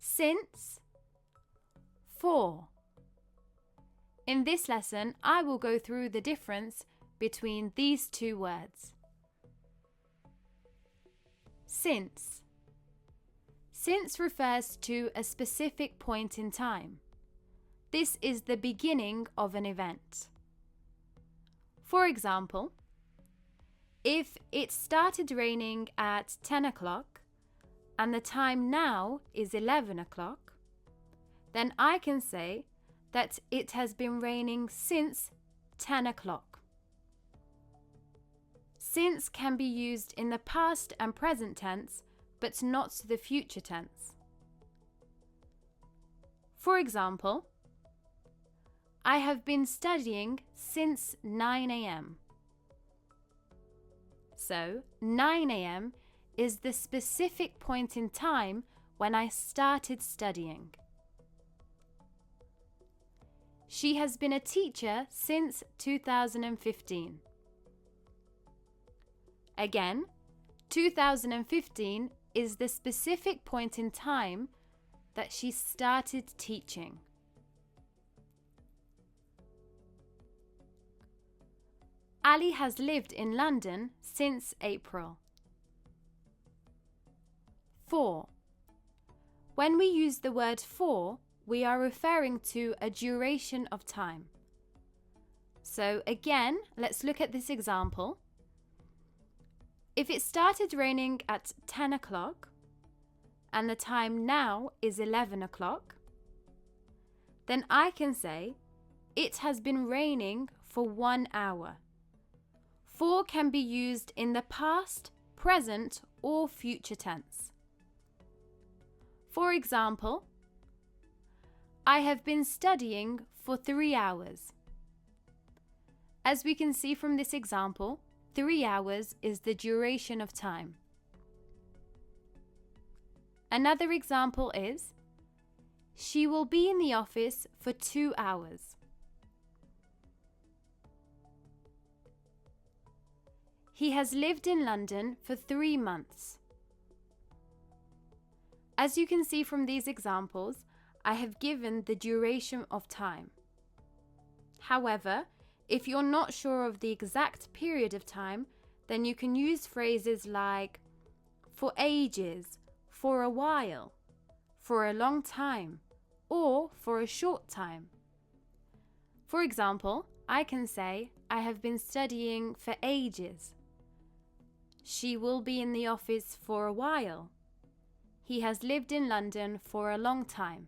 since, for. In this lesson, I will go through the difference between these two words. Since. Since refers to a specific point in time. This is the beginning of an event. For example, if it started raining at 10 o'clock and the time now is 11 o'clock, then I can say that it has been raining since 10 o'clock. Since can be used in the past and present tense, but not the future tense. For example, I have been studying since 9 a.m. So, 9 a.m. is the specific point in time when I started studying. She has been a teacher since 2015. Again, 2015 is the specific point in time that she started teaching. Ali has lived in London since April. For. When we use the word for, we are referring to a duration of time. So again, let's look at this example. If it started raining at 10 o'clock and the time now is 11 o'clock, then I can say it has been raining for 1 hour. For can be used in the past, present, or future tense. For example, I have been studying for 3 hours. As we can see from this example, 3 hours is the duration of time. Another example is, she will be in the office for 2 hours. He has lived in London for 3 months. As you can see from these examples, I have given the duration of time. However, if you're not sure of the exact period of time, then you can use phrases like for ages, for a while, for a long time, or for a short time. For example, I can say, I have been studying for ages. She will be in the office for a while. He has lived in London for a long time.